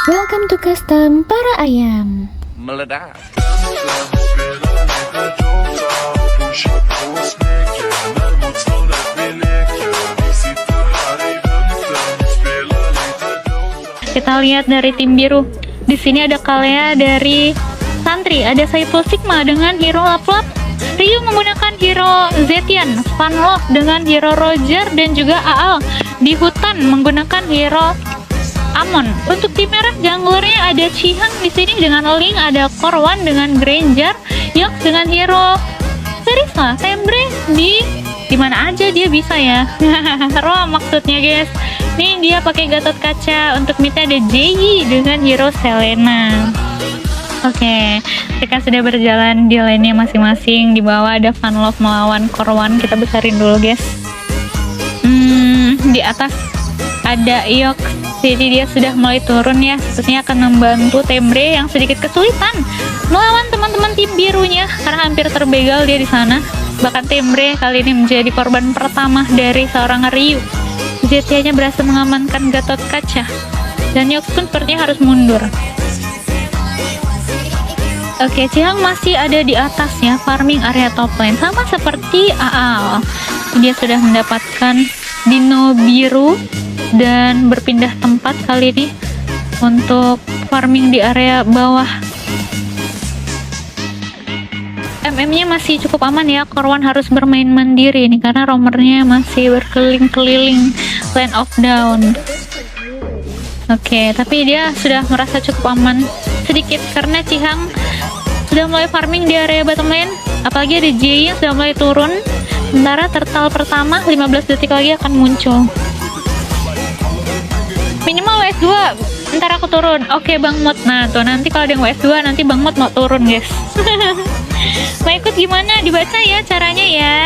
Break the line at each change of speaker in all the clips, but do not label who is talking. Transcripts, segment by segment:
Welcome to custom para ayam.
Meledak.
Kita lihat dari tim biru. Di sini ada Kalea dari Santri, ada Saiful Sigma dengan hero Laplap, Ryu menggunakan hero Zetian, Vanlove dengan hero Roger, dan juga Aal di hutan menggunakan hero Amon. Untuk tim merah junglernya ada Chihang di sini dengan Link, ada Korwan dengan Granger, Yox dengan hero Serisa, Tembre di mana aja dia bisa ya. Rom maksudnya guys. Nih dia pakai Gatot Kaca. Untuk midnya ada Jay dengan hero Selena. Oke, mereka sudah berjalan di lane-nya masing-masing. Di bawah ada Vanlove melawan Korwan. Kita besarin dulu guys. Di atas ada Yox. Jadi dia sudah mulai turun ya. Sepertinya akan membantu Tembre yang sedikit kesulitan melawan teman-teman tim birunya karena hampir terbegal dia di sana. Bahkan Tembre kali ini menjadi korban pertama dari seorang Ryu. Zetianya berhasil mengamankan Gatot Kaca dan Yox pun sepertinya harus mundur. Oke, Chihang masih ada di atas ya, farming area top lane sama seperti Aal. Dia sudah mendapatkan dino biru dan berpindah tempat kali ini untuk farming di area bawah. MM-nya masih cukup aman ya. Korwan harus bermain mandiri nih karena roamernya masih berkeliling-keliling Land of Dawn. Oke, tapi dia sudah merasa cukup aman sedikit karena Chihang sudah mulai farming di area bottom lane. Apalagi ada Jay yang sudah mulai turun. Sementara turtle pertama 15 detik lagi akan muncul. Minimal WS2. Ntar aku turun. Oke, Bang Mod. Nah, tuh nanti kalau ada yang WS2 nanti Bang Mod mau turun, guys. Mau ikut gimana? Dibaca ya caranya ya.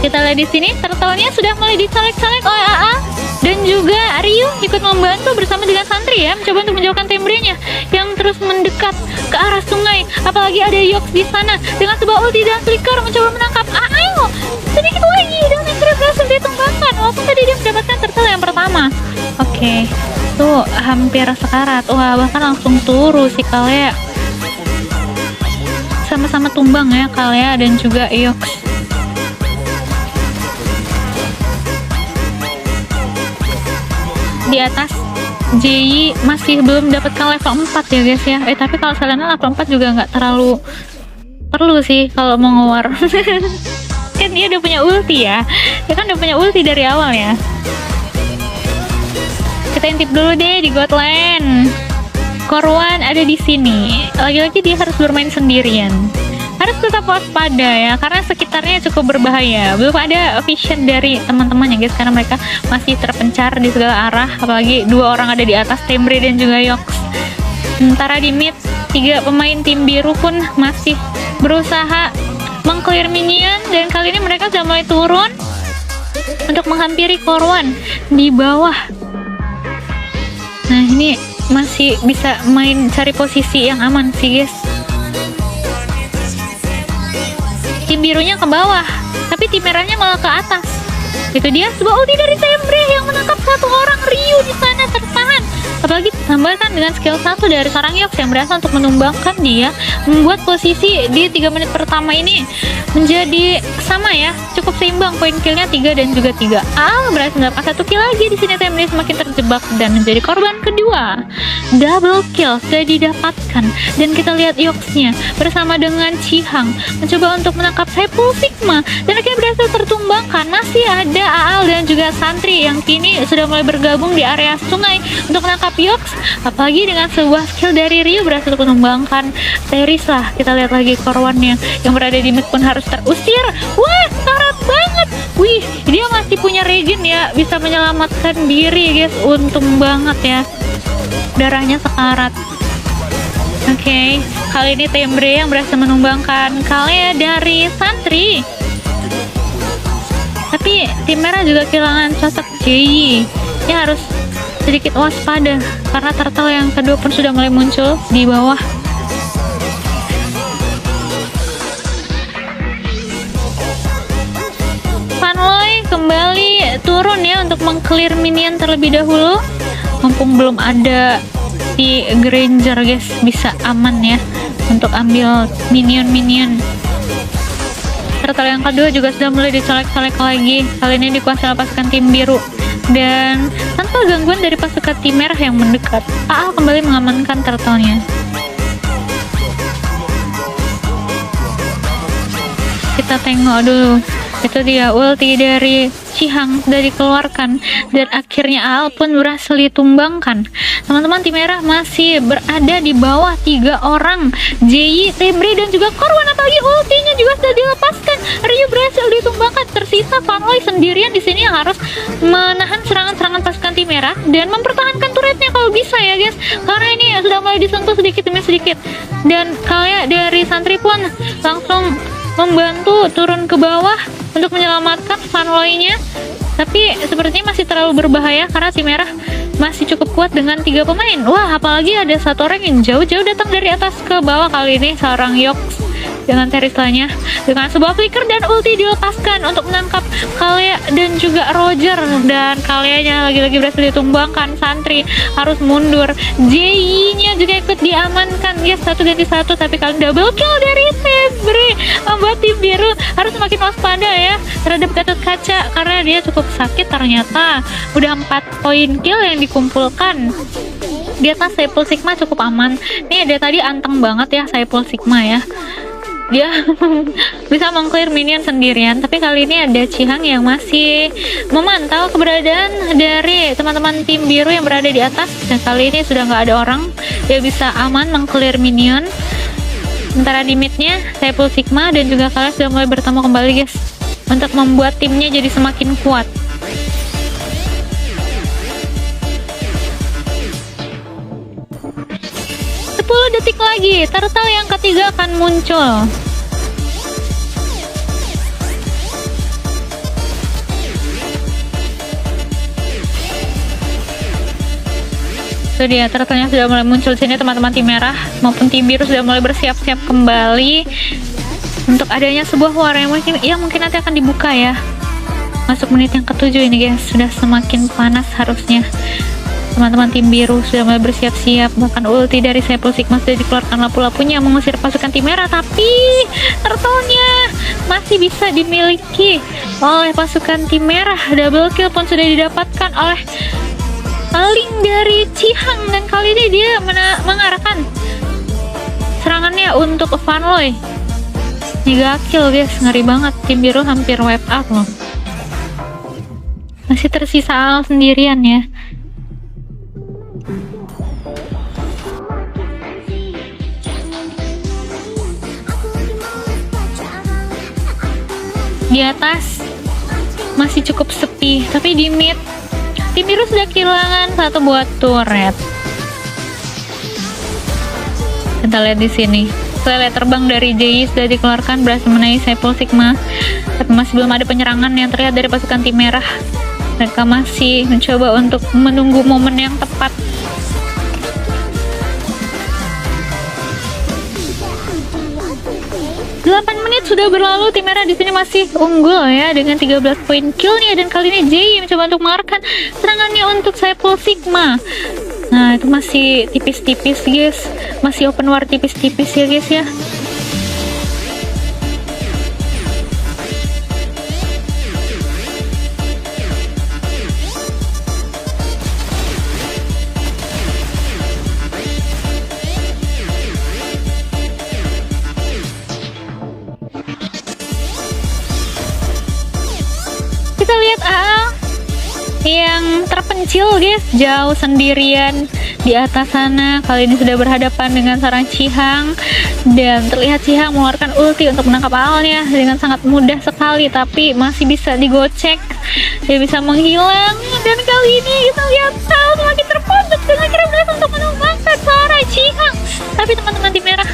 Kita lihat di sini turtle-nya sudah mulai dicolek-colek oleh AA dan juga Ryu ikut membantu bersama dengan Santri ya, mencoba untuk menjauhkan Tembre-nya yang terus mendekat ke arah sungai. Apalagi ada Yox di sana dengan sebuah ulti dan flicker mencoba menangkap Aal. Sedikit lagi dan Tembre berhasil ditumbangkan walaupun tadi dia mendapatkan turtle yang pertama. Oke, tuh hampir sekarat. Wah, bahkan langsung turu si Kalea. Sama-sama tumbang ya Kalea dan juga Yox. Di atas Jay masih belum dapatkan level 4 ya guys ya. Tapi kalau Selena level 4 juga nggak terlalu perlu sih kalau mau ngewar. Kan dia udah punya ulti ya. Dia kan udah punya ulti dari awal ya. Kita intip dulu deh di God Lane. Korwan ada di sini. Lagi-lagi dia harus bermain sendirian. Harus tetap waspada ya, karena sekitarnya cukup berbahaya. Belum ada vision dari teman-temannya guys, karena mereka masih terpencar di segala arah. Apalagi dua orang ada di atas, Tembre dan juga Yox. Sementara di mid, 3 pemain tim biru pun masih berusaha meng-clear minion. Dan kali ini mereka sudah mulai turun untuk menghampiri Korwan di bawah. Nah ini masih bisa main cari posisi yang aman sih guys. Tim birunya ke bawah, tapi tim merahnya malah ke atas. Itu dia sebuah ulti dari Tembre yang menangkap satu orang Ryu di sana tertahan. Apalagi ditambahkan dengan skill 1 dari seorang Yox yang berhasil untuk menumbangkan dia, membuat posisi di 3 menit pertama ini menjadi sama ya, cukup seimbang, poin killnya 3 dan juga 3. Berhasil mendapatkan 1 kill lagi. Di sini Tembre semakin terjebak dan menjadi korban kedua. Double kill sudah didapatkan dan kita lihat Yox-nya bersama dengan Chihang mencoba untuk menangkap Saiful Sigma dan akhirnya berhasil tertumbangkan. Masih ada Aal dan juga Santri yang kini sudah mulai bergabung di area sungai untuk menangkap Yox. Apalagi dengan sebuah skill dari Ryu berhasil menumbangkan Serisa. Kita lihat lagi Korwannya yang berada di mid pun harus terusir. Wah, sekarat banget. Wih, dia masih punya regen ya, bisa menyelamatkan diri guys. Untung banget ya, darahnya sekarat. Oke, kali ini Tembre yang berhasil menumbangkan Kalea dari Santri. Tapi tim merah juga kehilangan sosok Jay. Ya harus sedikit waspada karena turtle yang kedua pun sudah mulai muncul di bawah. Vanlove kembali turun ya untuk meng-clear minion terlebih dahulu, mumpung belum ada si Granger guys, bisa aman ya untuk ambil minion. Turtle yang kedua juga sudah mulai dicolek-colek lagi, kali ini dikuasai oleh pasukan tim biru, dan tanpa gangguan dari pasukan tim merah yang mendekat, AA kembali mengamankan turtle-nya. Kita tengok dulu, itu dia ulti dari Chihang sudah dikeluarkan, dan akhirnya Al pun berhasil ditumbangkan. Teman-teman tim merah masih berada di bawah 3 orang, Jei, Temri, dan juga Korwan, apalagi ultinya juga sudah dilepaskan. Ryu berhasil ditumbangkan, tersisa Fanloi sendirian di sini yang harus menahan serangan-serangan pasukan tim merah dan mempertahankan turretnya kalau bisa ya guys, karena ini sudah mulai disentuh sedikit demi sedikit. Dan kalian dari santri pun langsung membantu turun ke bawah untuk menyelamatkan Fanloi-nya, tapi sepertinya masih terlalu berbahaya karena tim merah masih cukup kuat dengan 3 pemain. Wah, apalagi ada satu orang yang jauh-jauh datang dari atas ke bawah, kali ini seorang Yox dengan Terisanya dengan sebuah flicker dan ulti dilepaskan untuk menangkap Kalia dan juga Roger, dan Kalianya lagi-lagi berhasil ditumbangkan. Santri harus mundur, Jei-nya juga ikut diamankan guys, 1 ganti 1, tapi kalian double kill dari Febri membuat tim biru harus semakin waspada ya terhadap Gatot Kaca karena dia cukup sakit. Ternyata udah 4 poin kill yang dikumpulkan. Di atas Saipul Sigma cukup aman nih, dia tadi anteng banget ya Saipul Sigma ya, dia bisa mengclear minion sendirian, tapi kali ini ada Chihang yang masih memantau keberadaan dari teman-teman tim biru yang berada di atas, dan kali ini sudah nggak ada orang, dia bisa aman mengclear minion. Sementara di midnya Saipul Sigma dan juga kalian sudah mulai bertemu kembali guys untuk membuat timnya jadi semakin kuat. 10 detik lagi, turtle yang ketiga akan muncul. Itu dia, turtle-nya sudah mulai muncul sini. Teman-teman tim merah maupun tim biru sudah mulai bersiap-siap kembali untuk adanya sebuah war yang mungkin nanti akan dibuka ya. Masuk menit yang ke-7 ini guys, sudah semakin panas harusnya. Teman-teman tim biru sudah mulai bersiap-siap, bahkan ulti dari Saipul Sigma sudah dikeluarkan, lampu-lampunya mengusir pasukan tim merah, tapi turtle-nya masih bisa dimiliki oleh pasukan tim merah. Double kill pun sudah didapatkan oleh link dari Chihang, dan kali ini dia mengarahkan serangannya untuk Fanloi. 3 kill guys, ngeri banget. Tim biru hampir wipe out loh. Masih tersisa Al sendirian ya. Di atas masih cukup sepi, tapi di mid tim biru sudah kehilangan 1 buat turret. Kita lihat di sini, setelah terbang dari Jei sudah dikeluarkan, berhasil menaiki Saipul Sigma, tapi masih belum ada penyerangan yang terlihat dari pasukan tim merah. Mereka masih mencoba untuk menunggu momen yang tepat. 8 menit sudah berlalu, tim merah di sini masih unggul ya dengan 13 poin killnya, dan kali ini Jay mencoba untuk mengarahkan serangannya untuk Saipul Sigma. Nah, itu masih tipis-tipis guys, masih open war tipis-tipis ya guys ya. Kita lihat AA yang terpencil guys, jauh sendirian di atas sana. Kali ini sudah berhadapan dengan seorang Chihang, dan terlihat Chihang mengeluarkan ulti untuk menangkap Alnya dengan sangat mudah sekali, tapi masih bisa digocek, dia bisa menghilang. Dan kali ini kita lihat Al semakin terpojok dan akhirnya berhasil untuk menumbangkan seorang Chihang. Tapi teman-teman tim merah,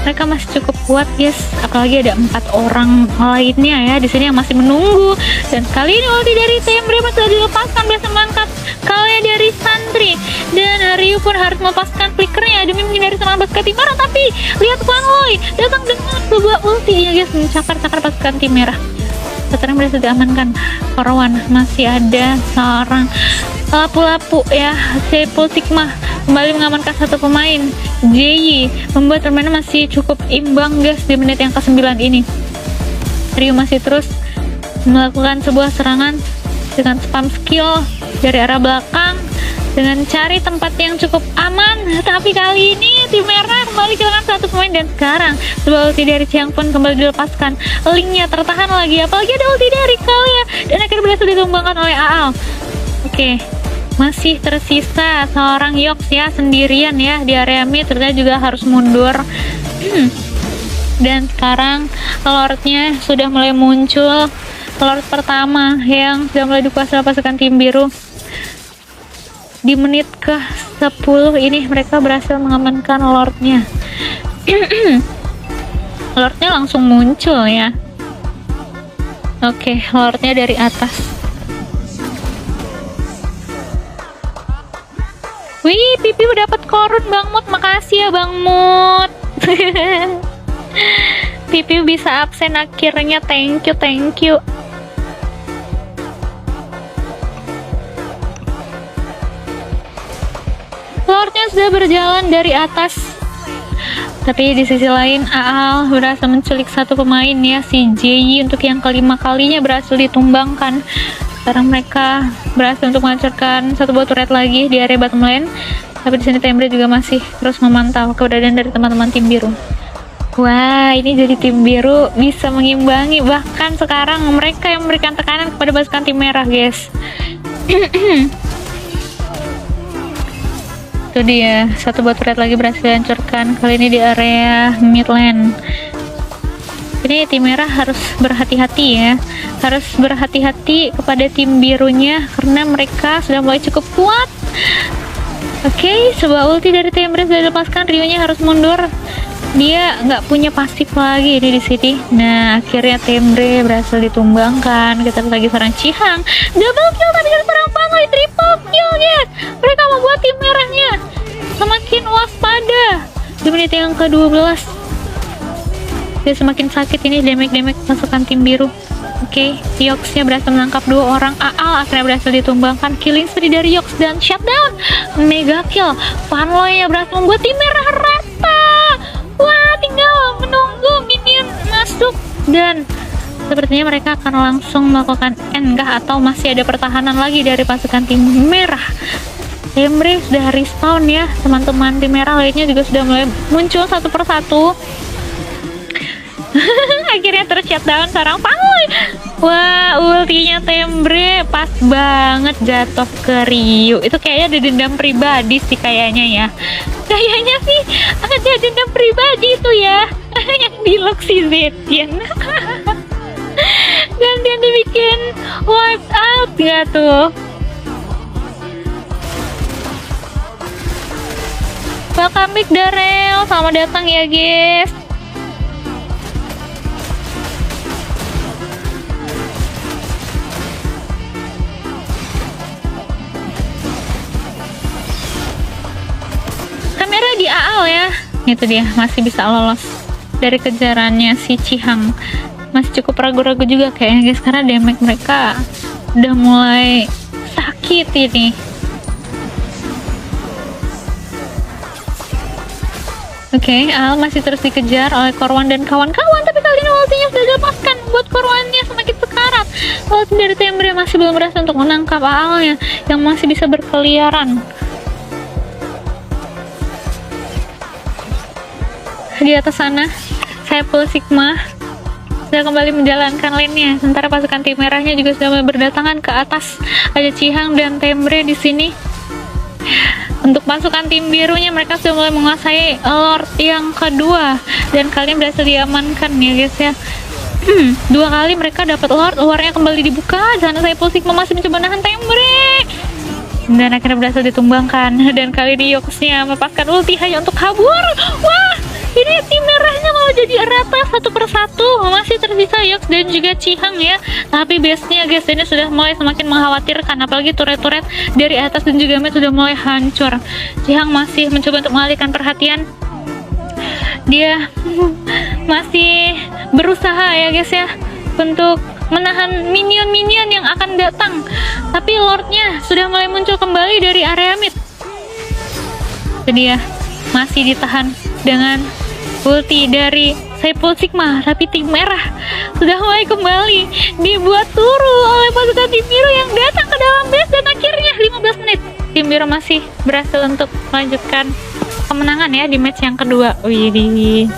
mereka masih cukup kuat guys, apalagi ada 4 orang lainnya ya di sini yang masih menunggu. Dan kali ini ulti dari Temri sudah dilepaskan, berhasil menangkap Kalia dari Santri, dan Ryu pun harus melepaskan flickernya demi menghindari serangan pasukan tim merah. Tapi lihat Fanloi datang dengan sebuah ulti ya guys, mencakar-cakar pasukan tim merah. Sekarang berhasil diamankan. Korwan, masih ada seorang lapu-lapu ya. Sepul Sigma kembali mengamankan satu pemain. JY membuat permainan masih cukup imbang guys di menit yang ke-9 ini. Rio masih terus melakukan sebuah serangan dengan spam skill dari arah belakang dengan cari tempat yang cukup aman, tapi kali ini tim merah kembali kehilangan satu pemain. Dan sekarang sebuah ulti dari Chiang pun kembali dilepaskan, linknya tertahan lagi, apalagi ada ulti dari Kalia dan akhirnya berhasil ditumbangkan oleh Aal. Oke, masih tersisa seorang Yox ya, sendirian ya di area mid, ternyata juga harus mundur. Dan sekarang Lordnya sudah mulai muncul, Lord pertama yang sudah mulai dikuasai pasukan tim biru. Di menit ke-10 ini mereka berhasil mengamankan Lordnya. Lordnya langsung muncul ya. Oke, Lordnya dari atas. Wih, Pipi udah dapat korun Bang Mut, makasih ya Bang Mut. Pipi bisa absen akhirnya, thank you. Lordnya sudah berjalan dari atas, tapi di sisi lain Aal berhasil menculik satu pemain ya, si JY untuk yang kelima kalinya berhasil ditumbangkan. Sekarang mereka berhasil untuk menghancurkan satu buah turret lagi di area bottom lane, tapi di sini Tembre juga masih terus memantau keberadaan dari teman-teman tim biru. Wah, ini jadi tim biru bisa mengimbangi, bahkan sekarang mereka yang memberikan tekanan kepada pasukan tim merah guys. Itu dia, satu buah turret lagi berhasil dihancurkan, kali ini di area mid lane. Ini tim merah harus berhati-hati ya, harus berhati-hati kepada tim birunya karena mereka sudah mulai cukup kuat. Oke, sebuah ulti dari Tembre sudah dilepaskan, Rio-nya harus mundur. Dia nggak punya pasif lagi ini di sini. Nah, akhirnya Tembre berhasil ditumbangkan. Kita lagi serang Chihang, double kill, tapi kita serang Pangoy, triple kill guys. Mereka membuat tim merahnya semakin waspada di menit yang ke-12. Dia semakin sakit ini damage pasukan tim biru. Oke, Yox-nya berhasil menangkap dua orang. Aal akhirnya berhasil ditumbangkan, killing spree dari Yox dan shutdown mega kill. Fanloy-nya berhasil membuat tim merah rata. Wah, tinggal menunggu minion masuk dan sepertinya mereka akan langsung melakukan end kah, atau masih ada pertahanan lagi dari pasukan tim merah. Tembre sudah respawn ya, teman-teman tim merah lainnya juga sudah mulai muncul satu persatu. Akhirnya ter-shutdown sarang Pangoy. Wah, ultinya Tembre pas banget jatuh ke Ryu. Itu kayaknya ada dendam pribadi sih kayaknya ya. Kayaknya sih ada dendam pribadi itu ya. Yang di lock si Zetian. Gantian dibikin wipe out gak tuh? Welcome back Darel, selamat datang ya guys. Kamera di Aal ya, itu dia masih bisa lolos dari kejarannya si Chihang. Masih cukup ragu-ragu juga kayaknya guys, karena damage mereka udah mulai sakit ini. Oke, Aal masih terus dikejar oleh Korwan dan kawan-kawan, tapi kali ini ultinya sudah dilepaskan buat Korwannya semakin sekarat. Ulti dari Tembre masih belum berhasil untuk menangkap Aalnya yang masih bisa berkeliaran di atas sana. Sepul Sigma sudah kembali menjalankan lane-nya, sementara pasukan tim merahnya juga sudah mulai berdatangan ke atas. Ada Chihang dan Tembre di sini. Untuk pasukan tim birunya mereka sudah mulai menguasai Lord yang kedua dan kalian berhasil diamankan ya guys ya. Dua kali mereka dapat Lord, luarnya kembali dibuka. Sana Sepul Sigma masih mencoba nahan Tembre dan akhirnya berhasil ditumbangkan. Dan kali ini Yox-nya melepaskan ulti hanya untuk kabur. Wah, ini tim merahnya malah jadi rata satu persatu. Masih tersisa Yox dan juga Chihang ya, tapi base-nya guys ini sudah mulai semakin mengkhawatirkan, apalagi turret-turret dari atas dan juga mid sudah mulai hancur. Chihang masih mencoba untuk mengalihkan perhatian, dia masih berusaha ya guys ya untuk menahan minion-minion yang akan datang. Tapi Lordnya sudah mulai muncul kembali dari area mid. Itu dia, masih ditahan dengan ulti dari Saiful Sigma. Tapi tim merah sudah mulai kembali dibuat turu oleh pasukan tim biru yang datang ke dalam base. Dan akhirnya 15 menit tim biru masih berhasil untuk melanjutkan kemenangan ya di match yang kedua. Widih,